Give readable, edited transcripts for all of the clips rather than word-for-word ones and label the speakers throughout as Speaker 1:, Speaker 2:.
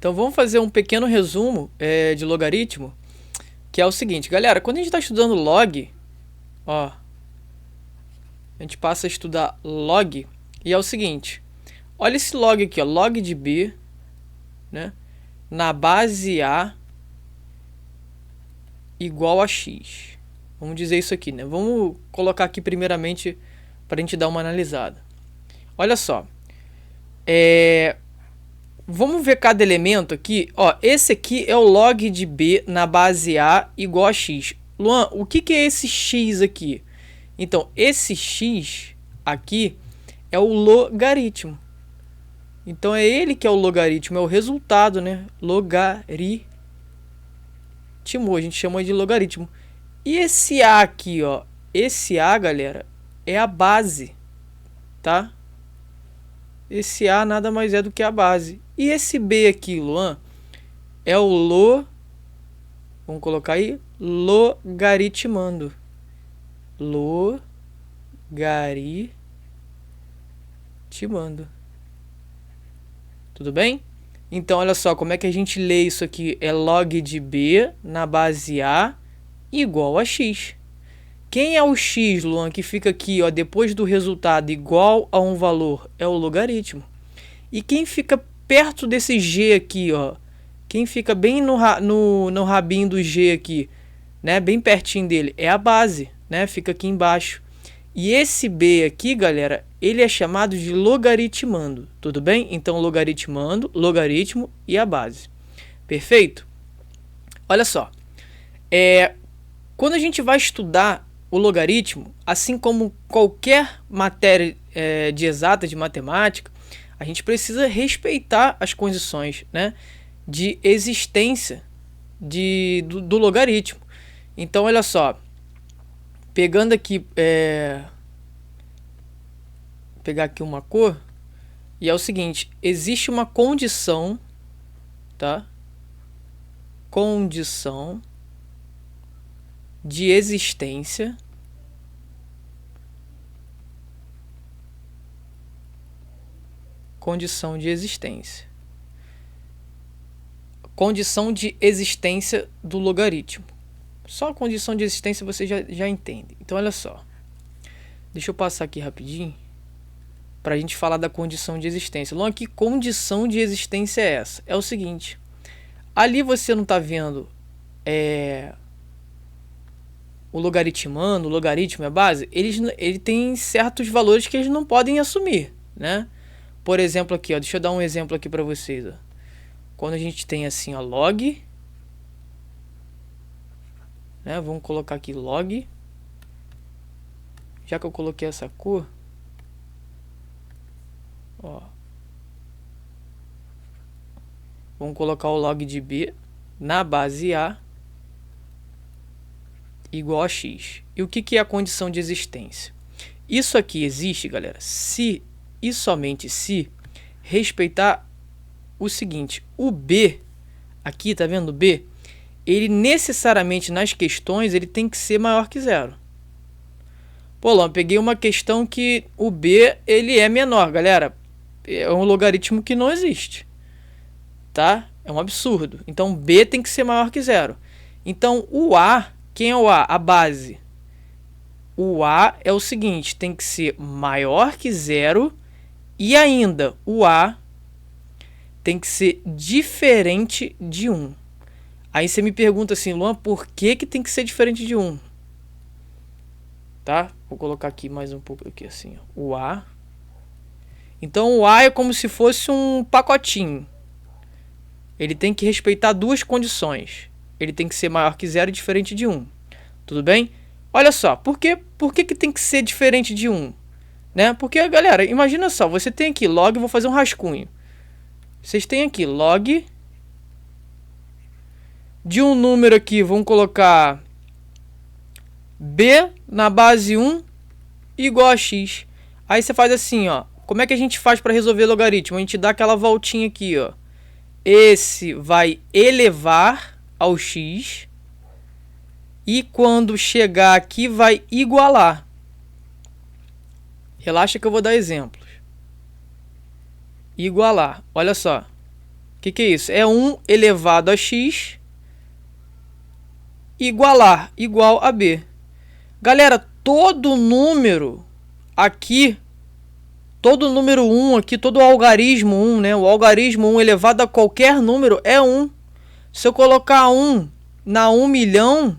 Speaker 1: Então vamos fazer um pequeno resumo de logaritmo, que é o seguinte, galera, quando a gente está estudando log, ó, a gente passa a estudar log, e é o seguinte, olha esse log aqui, ó, log de b, né, na base a igual a x. Vamos dizer isso aqui, né? Vamos colocar aqui primeiramente para a gente dar uma analisada. Olha só, vamos ver cada elemento aqui. Ó, esse aqui é o log de b na base a igual a x. Luan, o que é esse x aqui? Então, esse x aqui é o logaritmo. Então, é ele que é o logaritmo, é o resultado, né? Logaritmo, a gente chama de logaritmo. E esse a aqui, ó, esse a, galera, é a base, tá? Esse a nada mais é do que a base. E esse b aqui, Luan, é o vamos colocar aí, logaritmando. Logaritmando. Tudo bem? Então, olha só, como é que a gente lê isso aqui? É log de b na base a igual a x. Quem é o x, Luan, que fica aqui, ó, depois do resultado igual a um valor? É o logaritmo. E quem fica perto desse g aqui, ó, quem fica bem no rabinho do g aqui, né, bem pertinho dele, é a base, né, fica aqui embaixo. E esse b aqui, galera, ele é chamado de logaritmando, tudo bem? Então, logaritmando, logaritmo e a base. Perfeito? Olha só, quando a gente vai estudar o logaritmo, assim como qualquer matéria de exata, de matemática, a gente precisa respeitar as condições, né, de existência do logaritmo. Então, olha só, pegando aqui, pegar aqui uma cor, e é o seguinte, existe uma condição, tá? Condição de existência condição de existência do logaritmo. Só a condição de existência você já entende. Então, olha só. Deixa eu passar aqui rapidinho para a gente falar da condição de existência. Logo, que condição de existência é essa? É o seguinte. Ali você não está vendo o logaritmando, o logaritmo é a base. Ele tem certos valores que eles não podem assumir, né? Por exemplo aqui, ó, deixa eu dar um exemplo aqui para vocês. Ó. Quando a gente tem assim, ó, log, né? Vamos colocar aqui log. Já que eu coloquei essa cor, ó, vamos colocar o log de b na base a igual a x. E o que é a condição de existência? Isso aqui existe, galera, se e somente se respeitar o seguinte, o b, aqui, tá vendo o b? Ele necessariamente nas questões, ele tem que ser maior que zero. Pô, lá, peguei uma questão que o b, ele é menor, galera. É um logaritmo que não existe, tá? É um absurdo. Então, b tem que ser maior que zero. Então, o a, quem é o a? A base. O a é o seguinte, tem que ser maior que zero e ainda o a tem que ser diferente de 1. Aí você me pergunta assim, Luan, por que tem que ser diferente de 1? Tá? Vou colocar aqui mais um pouco aqui assim, ó. O a. Então o a é como se fosse um pacotinho. Ele tem que respeitar duas condições. Ele tem que ser maior que zero e diferente de 1. Tudo bem? Olha só, por que tem que ser diferente de 1? Né? Porque, galera, imagina só, você tem aqui log, vou fazer um rascunho. Vocês têm aqui log de um número aqui, vamos colocar b na base 1 igual a x. Aí você faz assim, ó. Como é que a gente faz para resolver logaritmo? A gente dá aquela voltinha aqui, ó. Esse vai elevar ao x e quando chegar aqui vai igualar. Relaxa que eu vou dar exemplos. Igualar. Olha só. que é isso? É 1 elevado a x igual a b. Galera, todo número aqui, todo número 1 aqui, todo algarismo 1, né? O algarismo 1 elevado a qualquer número é 1. Se eu colocar 1 na 1 milhão,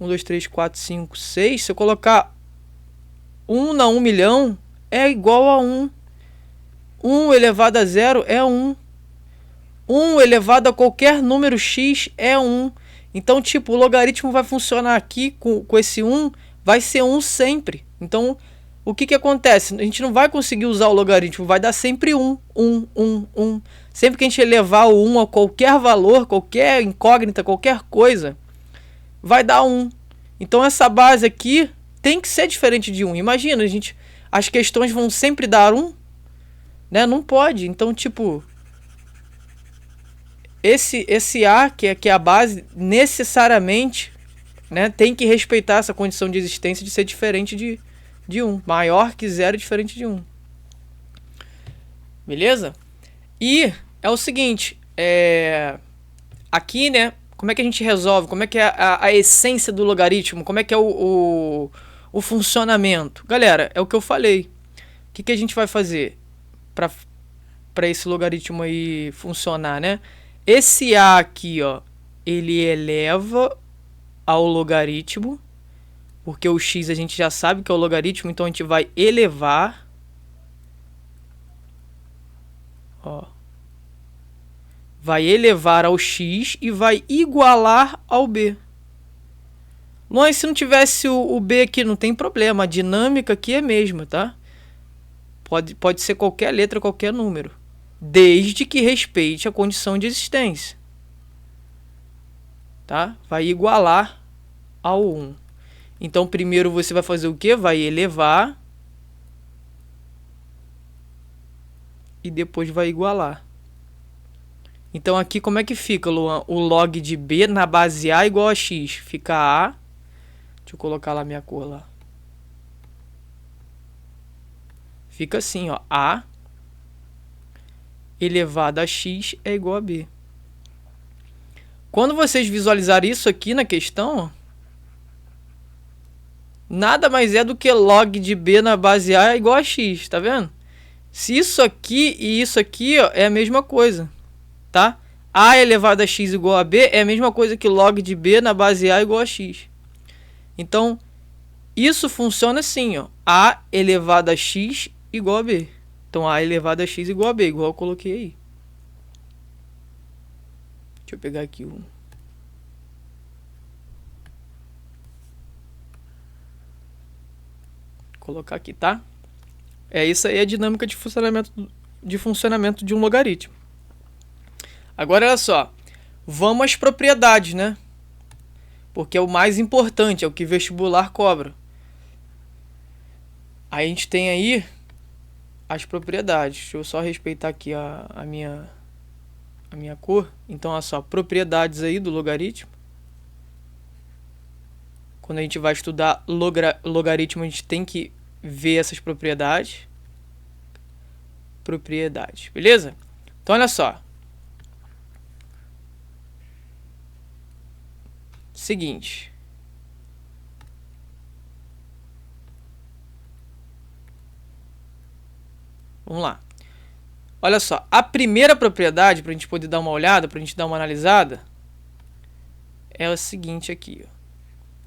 Speaker 1: 1, 2, 3, 4, 5, 6, se eu colocar 1 na 1 milhão, é igual a 1. 1 elevado a 0 é 1. 1 elevado a qualquer número x é 1. Então, tipo, o logaritmo vai funcionar aqui com esse 1, vai ser 1 sempre. Então, o que acontece? A gente não vai conseguir usar o logaritmo, vai dar sempre 1, 1, 1, 1. Sempre que a gente elevar o 1 a qualquer valor, qualquer incógnita, qualquer coisa, vai dar 1. Então, essa base aqui tem que ser diferente de 1. Imagina, as questões vão sempre dar 1, né? Não pode. Então, tipo, esse A, que é a base, necessariamente, né, tem que respeitar essa condição de existência de ser diferente de 1. Maior que 0 e diferente de 1. Beleza? E é o seguinte, aqui, né, como é que a gente resolve? Como é que é a essência do logaritmo? Como é que é o funcionamento? Galera, é o que eu falei. O que a gente vai fazer para esse logaritmo aí funcionar, né? Esse A aqui, ó, ele eleva ao logaritmo, porque o x a gente já sabe que é o logaritmo, então a gente vai elevar. Ó, vai elevar ao x e vai igualar ao b. Mas se não tivesse o b aqui, não tem problema, a dinâmica aqui é a mesma, tá? Pode ser qualquer letra, qualquer número, desde que respeite a condição de existência, tá? Vai igualar ao 1. Então, primeiro você vai fazer o quê? Vai elevar e depois vai igualar. Então, aqui como é que fica, Luan? O log de b na base A igual a x. Fica A. Deixa eu colocar lá minha cor lá. Fica assim, ó. A elevado a x é igual a b. Quando vocês visualizarem isso aqui na questão, ó, nada mais é do que log de b na base A é igual a x, tá vendo? Se isso aqui e isso aqui, ó, é a mesma coisa, tá? A elevado a x igual a b é a mesma coisa que log de b na base A igual a x. Então, isso funciona assim, ó. A elevado a x igual a b. Então, A elevado a x igual a b, igual eu coloquei aí. Deixa eu pegar aqui o... colocar aqui, tá? Isso aí é a dinâmica de funcionamento de um logaritmo. Agora, olha só. Vamos às propriedades, né? Porque é o mais importante, é o que vestibular cobra. Aí a gente tem aí as propriedades. Deixa eu só respeitar aqui a minha cor. Então, olha só, propriedades aí do logaritmo. Quando a gente vai estudar logaritmo, a gente tem que ver essas propriedades. Propriedades, beleza? Então, olha só. Seguinte. Vamos lá. Olha só, a primeira propriedade, para a gente poder dar uma olhada, para a gente dar uma analisada, é a seguinte aqui, ó.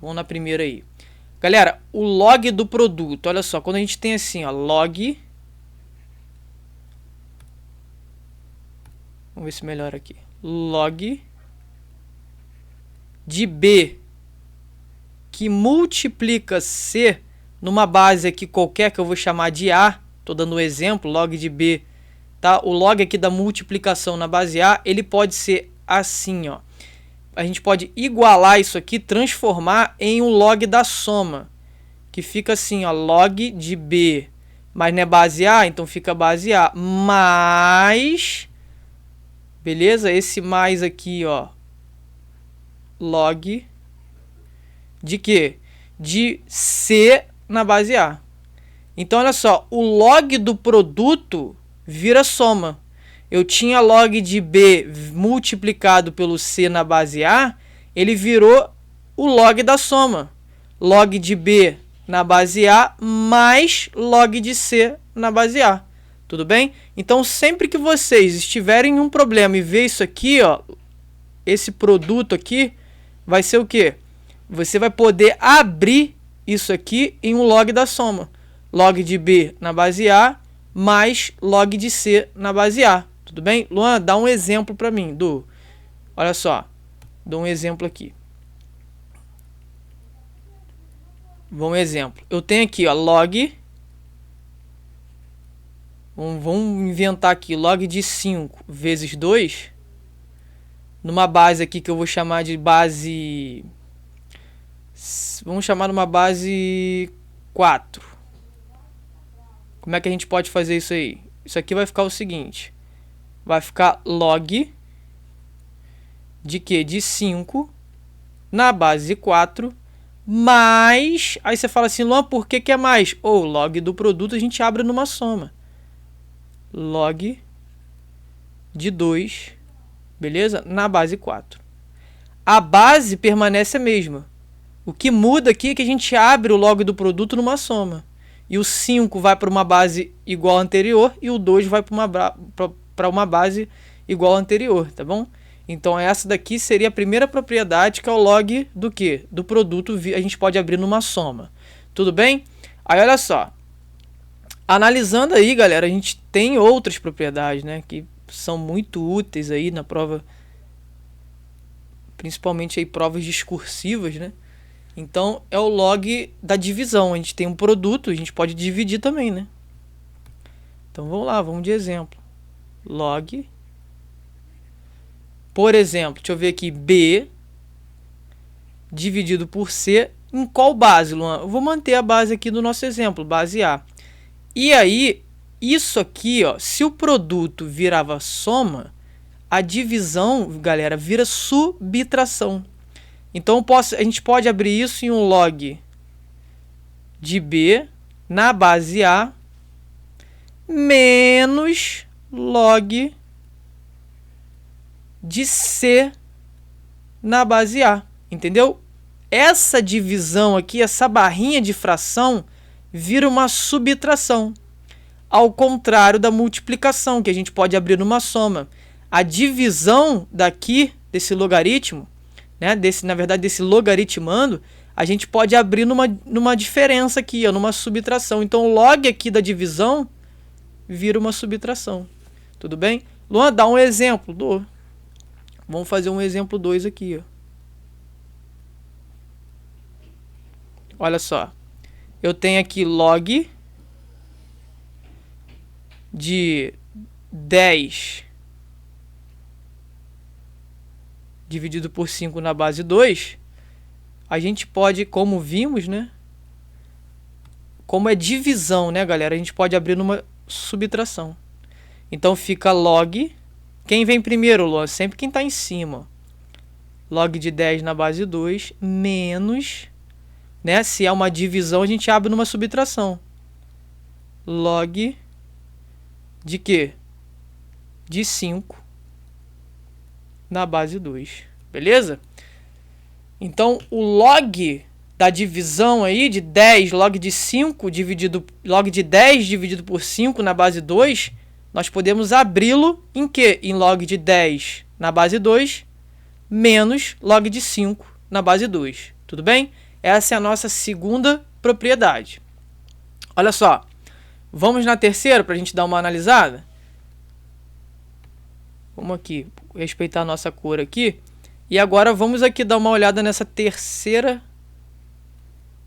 Speaker 1: Vamos na primeira aí. Galera, o log do produto, olha só, quando a gente tem assim, ó, log... Vamos ver se melhora aqui. Log de B que multiplica C numa base aqui qualquer que eu vou chamar de A. Estou dando um exemplo, log de B. Tá? O log aqui da multiplicação na base A, ele pode ser assim, ó. A gente pode igualar isso aqui, transformar em um log da soma, que fica assim, ó, log de B, mas não é base A, então fica base A, mais, beleza? Esse mais aqui, ó, log de quê? De C na base A. Então, olha só, o log do produto vira soma. Eu tinha log de B multiplicado pelo C na base A, ele virou o log da soma. Log de B na base A mais log de C na base A. Tudo bem? Então, sempre que vocês estiverem em um problema e ver isso aqui, ó, esse produto aqui, vai ser o quê? Você vai poder abrir isso aqui em um log da soma. Log de B na base A mais log de C na base A. Tudo bem? Luan, dá um exemplo para mim. Olha só. Dou um exemplo aqui. Vamos um exemplo. Eu tenho aqui, ó, log. Vamos inventar aqui. Log de 5 vezes 2. Numa base aqui que eu vou chamar de base... Vamos chamar numa base 4. Como é que a gente pode fazer isso aí? Isso aqui vai ficar o seguinte. Vai ficar log de quê? De 5 na base 4 mais... Aí você fala assim, Luan, por que é mais? Ou log do produto a gente abre numa soma. Log de 2, beleza? Na base 4. A base permanece a mesma. O que muda aqui é que a gente abre o log do produto numa soma. E o 5 vai para uma base igual à anterior e o 2 vai para uma base igual à anterior, tá bom? Então essa daqui seria a primeira propriedade, que é o log do quê? Do produto, a gente pode abrir numa soma. Tudo bem? Aí olha só. Analisando aí, galera, a gente tem outras propriedades, né, que são muito úteis aí na prova, principalmente aí provas discursivas, né? Então é o log da divisão. A gente tem um produto, a gente pode dividir também, né? Então vamos lá, vamos de exemplo. Log, por exemplo, deixa eu ver aqui, B dividido por C, em qual base, Luan? Eu vou manter a base aqui do nosso exemplo, base A. E aí, isso aqui, ó, se o produto virava soma, a divisão, galera, vira subtração. Então a gente pode abrir isso em um log de B na base A menos log de C na base A. Entendeu? Essa divisão aqui, essa barrinha de fração, vira uma subtração. Ao contrário da multiplicação, que a gente pode abrir numa soma. A divisão daqui, desse logaritmo, né, na verdade desse logaritmando, a gente pode abrir numa diferença aqui, ó, numa subtração. Então o log aqui da divisão vira uma subtração. Tudo bem? Luan, dá um exemplo. Vamos fazer um exemplo 2 aqui. Ó. Olha só. Eu tenho aqui log de 10 dividido por 5 na base 2, a gente pode, como vimos, né? Como é divisão, né, galera? A gente pode abrir numa subtração. Então fica log. Quem vem primeiro, Luan? Sempre quem está em cima. Log de 10 na base 2 menos, né? Se é uma divisão, a gente abre numa subtração. Log de quê? De 5 na base 2. Beleza? Então, o log da divisão aí de 10, log de 5 dividido, log de 10 dividido por 5 na base 2, nós podemos abri-lo em quê? Em log de 10 na base 2 menos log de 5 na base 2. Tudo bem? Essa é a nossa segunda propriedade. Olha só. Vamos na terceira para a gente dar uma analisada? Vamos aqui, respeitar a nossa cor aqui. E agora vamos aqui dar uma olhada nessa terceira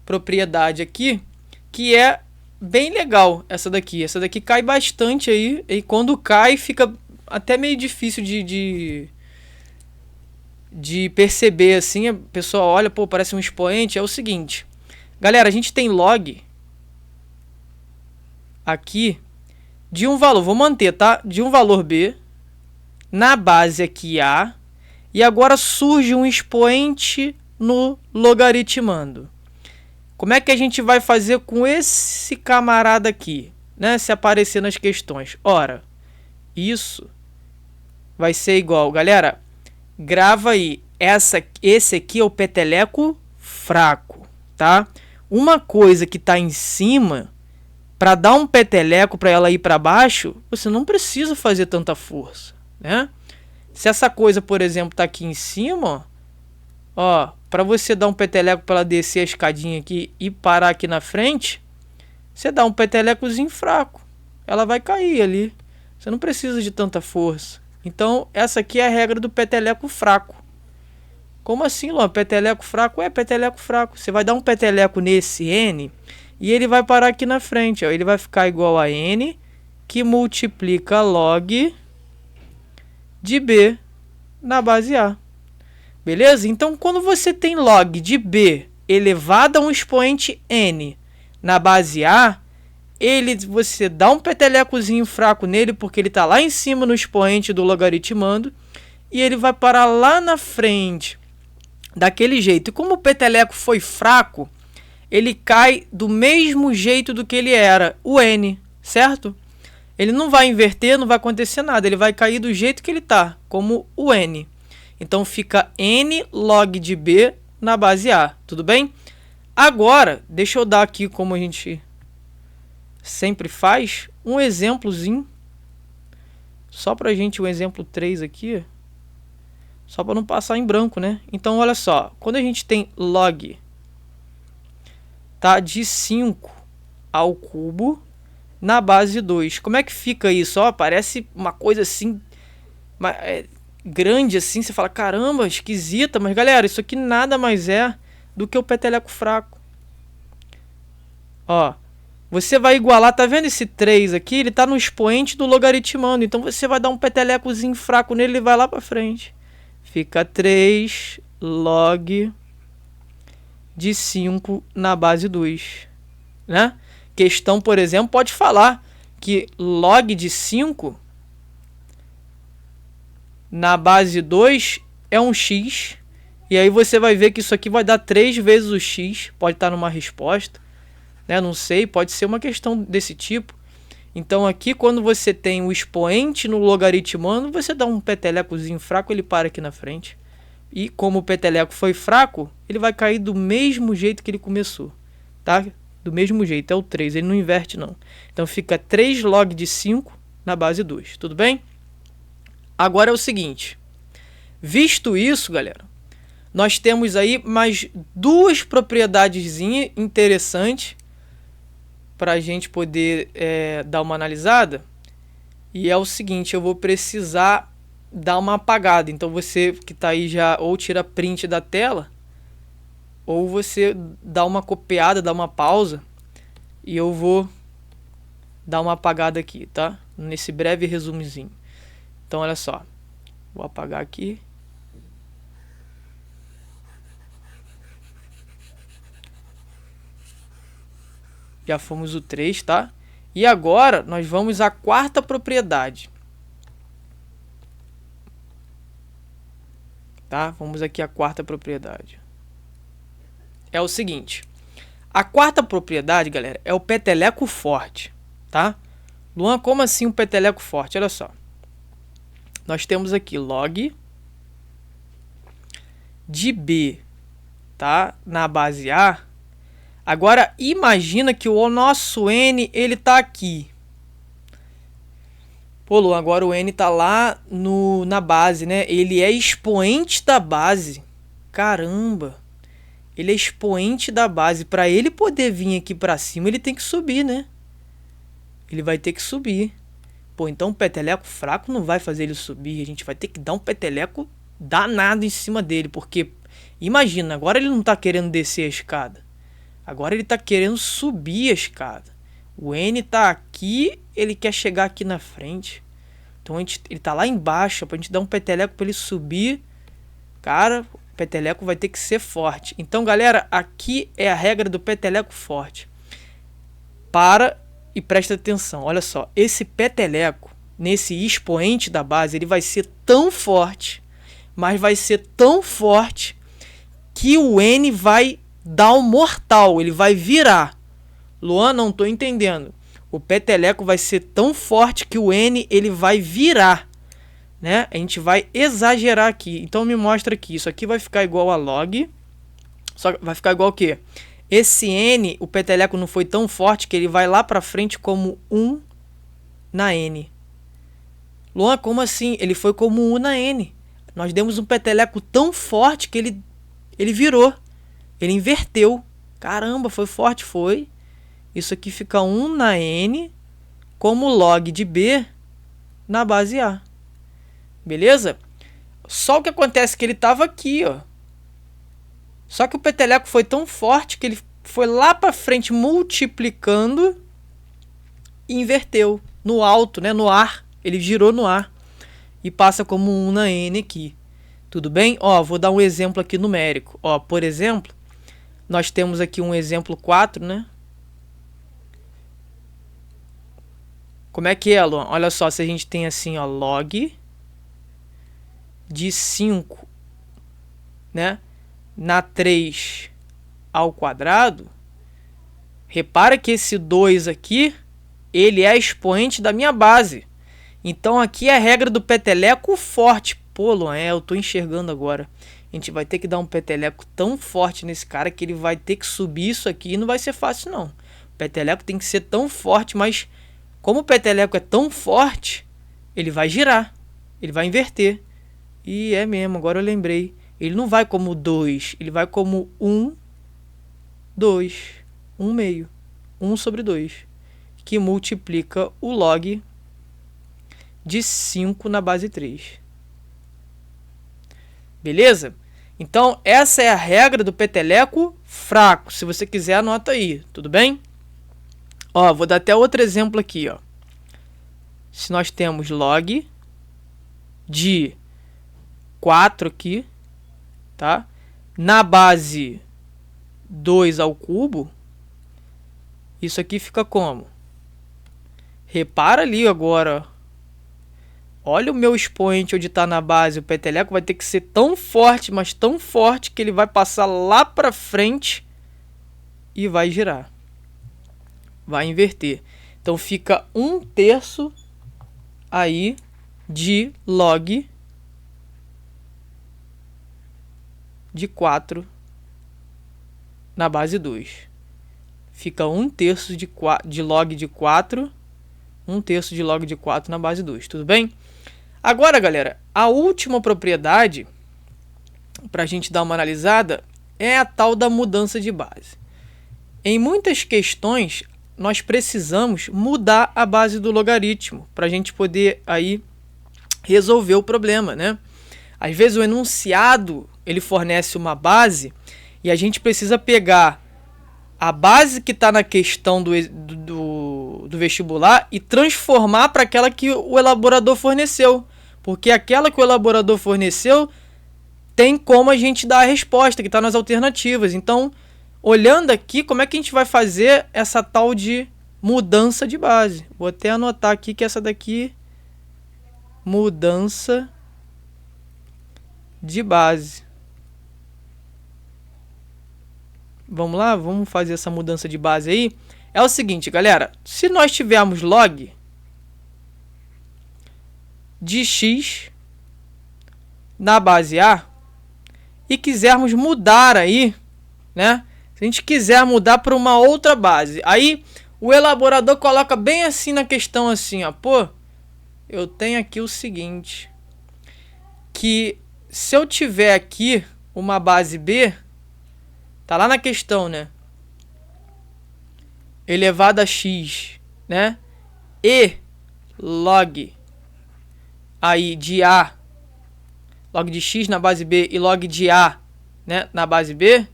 Speaker 1: propriedade aqui, que é bem legal essa daqui. Essa daqui cai bastante aí, e quando cai fica até meio difícil de perceber assim. A pessoa olha, pô, parece um expoente. É o seguinte, galera, a gente tem log aqui de um valor, vou manter, tá? De um valor B na base aqui A, e agora surge um expoente no logaritmando. Como é que a gente vai fazer com esse camarada aqui, né? Se aparecer nas questões. Ora, isso vai ser igual, galera, grava aí, esse aqui é o peteleco fraco, tá? Uma coisa que tá em cima, para dar um peteleco para ela ir para baixo, você não precisa fazer tanta força, né? Se essa coisa, por exemplo, tá aqui em cima, ó, para você dar um peteleco para ela descer a escadinha aqui e parar aqui na frente, você dá um petelecozinho fraco, ela vai cair ali. Você não precisa de tanta força. Então, essa aqui é a regra do peteleco fraco. Como assim, Luan? Peteleco fraco? É peteleco fraco. Você vai dar um peteleco nesse N e ele vai parar aqui na frente. Ó. Ele vai ficar igual a N, que multiplica log de B na base A. Beleza? Então, quando você tem log de B elevado a um expoente N na base A, você dá um petelecozinho fraco nele, porque ele está lá em cima no expoente do logaritmando, e ele vai parar lá na frente, daquele jeito. E como o peteleco foi fraco, ele cai do mesmo jeito do que ele era, o N, certo? Ele não vai inverter, não vai acontecer nada, ele vai cair do jeito que ele está, como o N. Então fica N log de B na base A, tudo bem? Agora, deixa eu dar aqui, como a gente sempre faz, um exemplozinho, só pra gente, um exemplo 3 aqui, só para não passar em branco, né? Então, olha só, quando a gente tem log, tá, de 5 ao cubo na base 2, como é que fica isso? Ó, parece uma coisa assim, grande assim, você fala, caramba, esquisita, mas galera, isso aqui nada mais é do que o peteleco fraco. Ó, você vai igualar, tá vendo esse 3 aqui? Ele tá no expoente do logaritmando, então você vai dar um petelecozinho fraco nele, ele vai lá pra frente. Fica 3 log de 5 na base 2, né? Questão, por exemplo, pode falar que log de 5 na base 2 é um x, e aí você vai ver que isso aqui vai dar 3 vezes o x, pode estar numa resposta, né? Não sei, pode ser uma questão desse tipo. Então aqui, quando você tem o expoente no logaritmando, você dá um petelecozinho fraco, ele para aqui na frente. E como o peteleco foi fraco, ele vai cair do mesmo jeito que ele começou, tá? Do mesmo jeito, é o 3, ele não inverte não. Então fica 3 log de 5 na base 2, tudo bem? Agora é o seguinte, visto isso, galera, nós temos aí mais duas propriedades interessantes para a gente poder dar uma analisada. E é o seguinte, eu vou precisar dar uma apagada. Então você que está aí já ou tira print da tela, ou você dá uma copiada, dá uma pausa, e eu vou dar uma apagada aqui, tá? Nesse breve resumozinho. Então olha só, vou apagar aqui. Já fomos o 3, tá? E agora nós vamos à quarta propriedade. Tá? Vamos aqui à quarta propriedade. É o seguinte. A quarta propriedade, galera, é o peteleco forte, tá? Luan, como assim um peteleco forte? Olha só. Nós temos aqui log de B, tá? Na base A. Agora, imagina que o nosso N, ele tá aqui. Pô, Lu, agora o N tá lá na base, né? Ele é expoente da base. Caramba! Ele é expoente da base. Para ele poder vir aqui para cima, ele tem que subir, né? Ele vai ter que subir. Pô, então o peteleco fraco não vai fazer ele subir. A gente vai ter que dar um peteleco danado em cima dele. Porque, imagina, agora ele não tá querendo descer a escada. Agora ele está querendo subir a escada. O N está aqui, ele quer chegar aqui na frente. Então ele está lá embaixo, para a gente dar um peteleco para ele subir. Cara, o peteleco vai ter que ser forte. Então, galera, aqui é a regra do peteleco forte. Para e presta atenção. Olha só, esse peteleco, nesse expoente da base, ele vai ser tão forte, mas vai ser tão forte que o N vai dá um mortal, ele vai virar. Luan, não tô entendendo. O peteleco vai ser tão forte que o n ele vai virar, né? A gente vai exagerar aqui. Então me mostra aqui. Isso aqui vai ficar igual a log. Só que vai ficar igual o quê? Esse n, o peteleco não foi tão forte que ele vai lá para frente como 1 na n. Luan, como assim? Ele foi como 1 na n. Nós demos um peteleco tão forte que ele virou. Ele inverteu. Caramba, foi forte, foi. Isso aqui fica 1 na n como log de b na base A. Beleza? Só o que acontece é que ele estava aqui, ó. Só que o peteleco foi tão forte que ele foi lá para frente multiplicando e inverteu no alto, né, no ar. Ele girou no ar e passa como 1 na n aqui. Tudo bem? Ó, vou dar um exemplo aqui numérico. Ó, por exemplo, nós temos aqui um exemplo 4, né? Como é que é, Luan? Olha só, se a gente tem assim, ó, log de 5, né, na 3 ao quadrado, repara que esse 2 aqui, ele é expoente da minha base. Então aqui é a regra do peteleco forte. Pô, Luan, eu tô enxergando agora. A gente vai ter que dar um peteleco tão forte nesse cara que ele vai ter que subir isso aqui e não vai ser fácil, não. O peteleco tem que ser tão forte, mas como o peteleco é tão forte, ele vai girar, ele vai inverter. E é mesmo, agora eu lembrei. Ele não vai como 2, ele vai como 1, 2, 1 meio, 1 sobre 2, que multiplica o log de 5 na base 3. Beleza? Então, essa é a regra do peteleco fraco. Se você quiser, anota aí, tudo bem? Ó, vou dar até outro exemplo aqui, ó. Se nós temos log de 4 aqui, tá? Na base 2 ao cubo, isso aqui fica como? Repara ali agora. Olha o meu expoente onde está na base. O peteleco vai ter que ser tão forte, mas tão forte, que ele vai passar lá para frente e vai girar. Vai inverter. Então fica 1/3 aí de log de 4 na base 2. Fica 1/3 de log de 4, 1/3 de log de 4 na base 2. Tudo bem? Agora, galera, a última propriedade para a gente dar uma analisada é a tal da mudança de base. Em muitas questões, nós precisamos mudar a base do logaritmo para a gente poder aí resolver o problema, né? Às vezes o enunciado ele fornece uma base e a gente precisa pegar a base que está na questão do vestibular e transformar para aquela que o elaborador forneceu. Porque aquela que o elaborador forneceu tem como a gente dar a resposta, que está nas alternativas. Então, olhando aqui, como é que a gente vai fazer essa tal de mudança de base? Vou até anotar aqui que essa daqui, mudança de base. Vamos lá, vamos fazer essa mudança de base aí. É o seguinte, galera, se nós tivermos log de x na base A e quisermos mudar aí, né? Se a gente quiser mudar para uma outra base, aí o elaborador coloca bem assim na questão assim, ó, pô, eu tenho aqui o seguinte, que se eu tiver aqui uma base B, tá lá na questão, né? Elevado a x, né? E log aí de A, log de x na base B e log de A, né, na base B,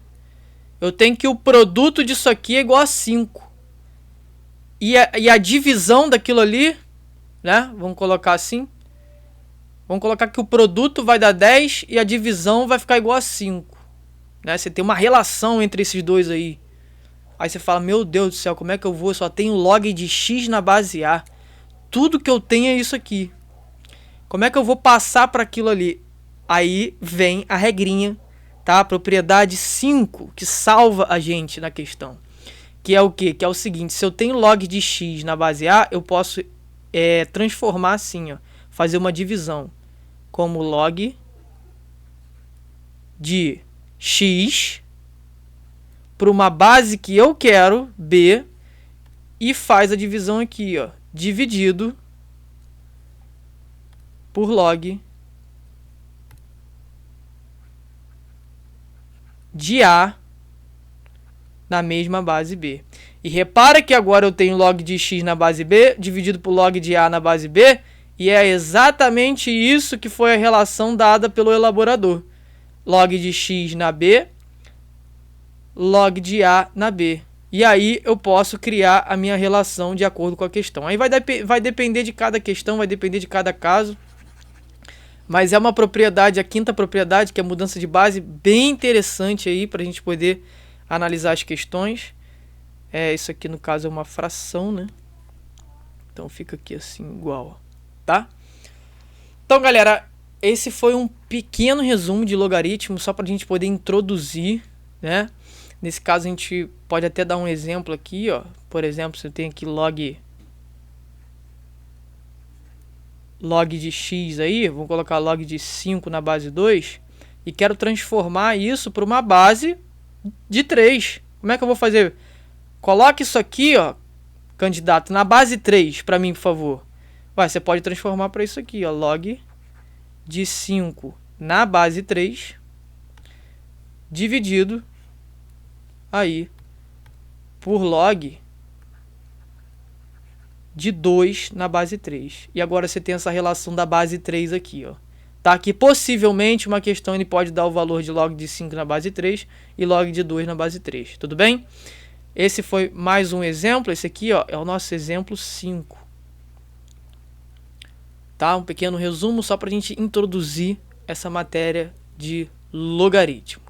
Speaker 1: eu tenho que o produto disso aqui é igual a 5. E a divisão daquilo ali, né? Vamos colocar assim. Vamos colocar que o produto vai dar 10 e a divisão vai ficar igual a 5. Né? Você tem uma relação entre esses dois aí. Aí você fala, meu Deus do céu, como é que eu vou? Eu só tenho log de x na base A. Tudo que eu tenho é isso aqui. Como é que eu vou passar para aquilo ali? Aí vem a regrinha, tá? A propriedade 5, que salva a gente na questão. que é o quê? Que é o seguinte, se eu tenho log de x na base A, eu posso transformar assim, ó, fazer uma divisão, como log de x para uma base que eu quero, B, e faz a divisão aqui, ó, dividido por log de A na mesma base B. E repara que agora eu tenho log de x na base B dividido por log de A na base B, e é exatamente isso que foi a relação dada pelo elaborador. Log de x na B, log de A na B. E aí eu posso criar a minha relação de acordo com a questão. Aí vai depender de cada questão, vai depender de cada caso. Mas é uma propriedade, a quinta propriedade, que é a mudança de base, bem interessante aí para a gente poder analisar as questões. Isso aqui no caso é uma fração, né? Então fica aqui assim, igual, tá? Então, galera, esse foi um pequeno resumo de logaritmo, só para a gente poder introduzir, né? Nesse caso, a gente pode até dar um exemplo aqui, ó. Por exemplo, se eu tenho aqui log de x aí, vamos colocar log de 5 na base 2, e quero transformar isso para uma base de 3. Como é que eu vou fazer? Coloque isso aqui, ó, candidato, na base 3 para mim, por favor. Você pode transformar para isso aqui, ó, log de 5 na base 3 dividido aí por log de 2 na base 3. E agora você tem essa relação da base 3 aqui, ó. Tá? Que possivelmente uma questão ele pode dar o valor de log de 5 na base 3 e log de 2 na base 3. Tudo bem? Esse foi mais um exemplo. Esse aqui, ó, é o nosso exemplo 5. Tá? Um pequeno resumo só para a gente introduzir essa matéria de logaritmo.